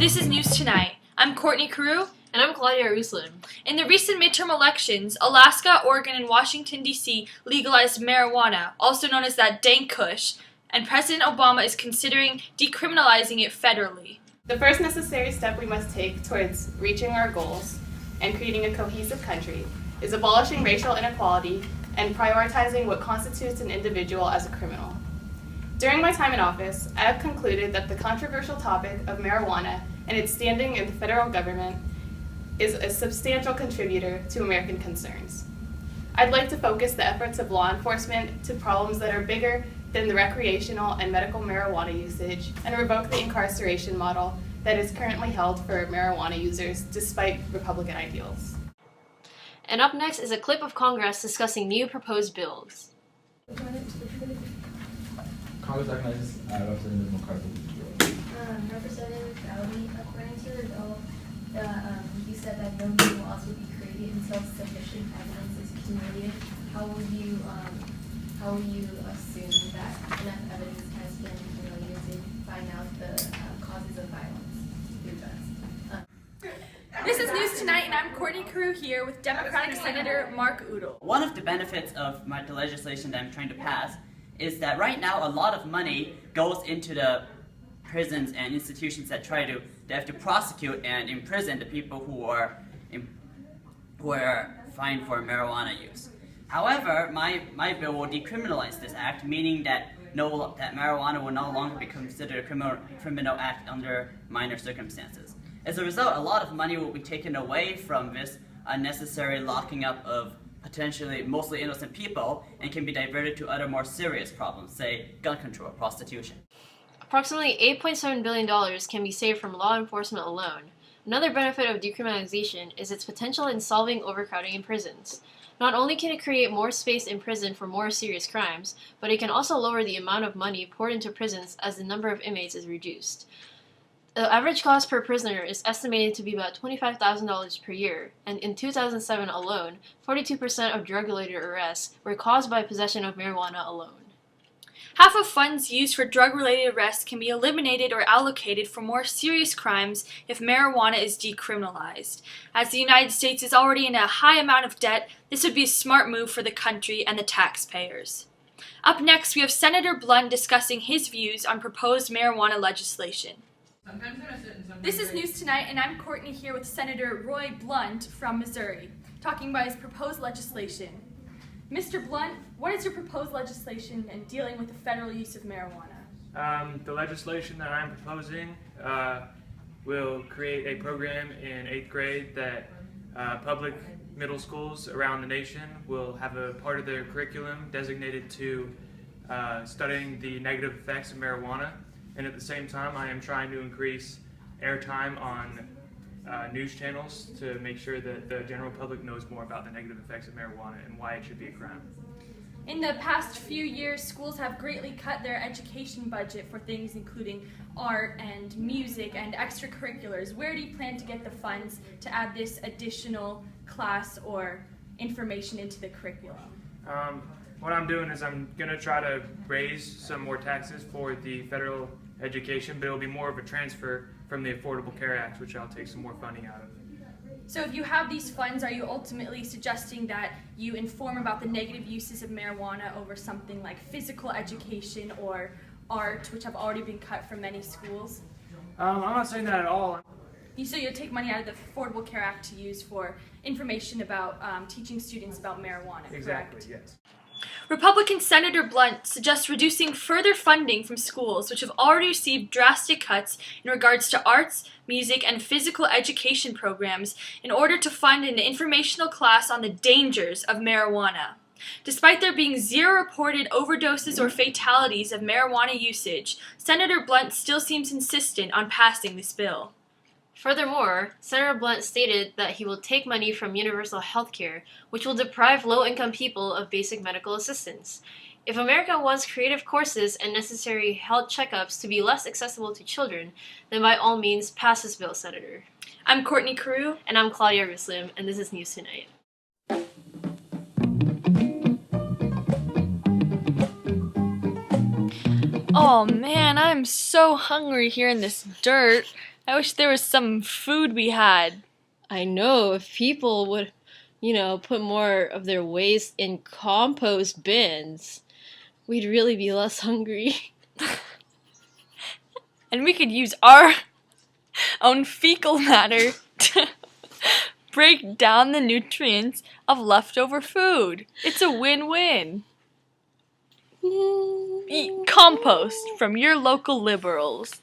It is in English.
This is News Tonight. I'm Courtney Carew. And I'm Claudia Herbsman. In the recent midterm elections, Alaska, Oregon, and Washington, D.C. legalized marijuana, also known as that dank kush, and President Obama is considering decriminalizing it federally. The first necessary step we must take towards reaching our goals and creating a cohesive country is abolishing racial inequality and prioritizing what constitutes an individual as a criminal. During my time in office, I have concluded that the controversial topic of marijuana and its standing in the federal government is a substantial contributor to American concerns. I'd like to focus the efforts of law enforcement to problems that are bigger than the recreational and medical marijuana usage and revoke the incarceration model that is currently held for marijuana users despite Republican ideals. And up next is a clip of Congress discussing new proposed bills. Congress recognizes Representative McCarthy. Representative Marley, according to the bill, you said that no new laws will be created until sufficient evidence is accumulated. How will you assume that enough evidence has been accumulated to find out the causes of violence through guns? This is News Tonight, and I'm Courtney Carew here with Democratic Senator Mark Udall. One of the benefits of the legislation that I'm trying to pass is that right now a lot of money goes into the prisons and institutions that they have to prosecute and imprison the people who are fined for marijuana use. However, my bill will decriminalize this act, meaning that marijuana will no longer be considered a criminal act under minor circumstances. As a result, a lot of money will be taken away from this unnecessary locking up of potentially mostly innocent people and can be diverted to other more serious problems, say gun control, prostitution. Approximately $8.7 billion can be saved from law enforcement alone. Another benefit of decriminalization is its potential in solving overcrowding in prisons. Not only can it create more space in prison for more serious crimes, but it can also lower the amount of money poured into prisons as the number of inmates is reduced. The average cost per prisoner is estimated to be about $25,000 per year, and in 2007 alone, 42% of drug-related arrests were caused by possession of marijuana alone. Half of funds used for drug-related arrests can be eliminated or allocated for more serious crimes if marijuana is decriminalized. As the United States is already in a high amount of debt, this would be a smart move for the country and the taxpayers. Up next, we have Senator Blunt discussing his views on proposed marijuana legislation. This is News Tonight, and I'm Courtney here with Senator Roy Blunt from Missouri, talking about his proposed legislation. Mr. Blunt, what is your proposed legislation in dealing with the federal use of marijuana? The legislation that I'm proposing will create a program in 8th grade that public middle schools around the nation will have a part of their curriculum designated to studying the negative effects of marijuana. And at the same time, I am trying to increase airtime on news channels to make sure that the general public knows more about the negative effects of marijuana and why it should be a crime. In the past few years, schools have greatly cut their education budget for things including art and music and extracurriculars. Where do you plan to get the funds to add this additional class or information into the curriculum? What I'm doing is I'm going to try to raise some more taxes for the federal education, but it'll be more of a transfer from the Affordable Care Act, which I'll take some more funding out of. So if you have these funds, are you ultimately suggesting that you inform about the negative uses of marijuana over something like physical education or art, which have already been cut from many schools? I'm not saying that at all. So you'll take money out of the Affordable Care Act to use for information about teaching students about marijuana, correct? Exactly, yes. Republican Senator Blunt suggests reducing further funding from schools which have already received drastic cuts in regards to arts, music, and physical education programs in order to fund an informational class on the dangers of marijuana. Despite there being zero reported overdoses or fatalities of marijuana usage, Senator Blunt still seems insistent on passing this bill. Furthermore, Senator Blunt stated that he will take money from universal health care, which will deprive low-income people of basic medical assistance. If America wants creative courses and necessary health checkups to be less accessible to children, then by all means pass this bill, Senator. I'm Courtney Carew. And I'm Claudia Herbsman, and this is News Tonight. Oh man, I'm so hungry here in this dirt. I wish there was some food we had. I know, if people would, put more of their waste in compost bins, we'd really be less hungry. And we could use our own fecal matter to break down the nutrients of leftover food. It's a win-win. Eat compost from your local liberals.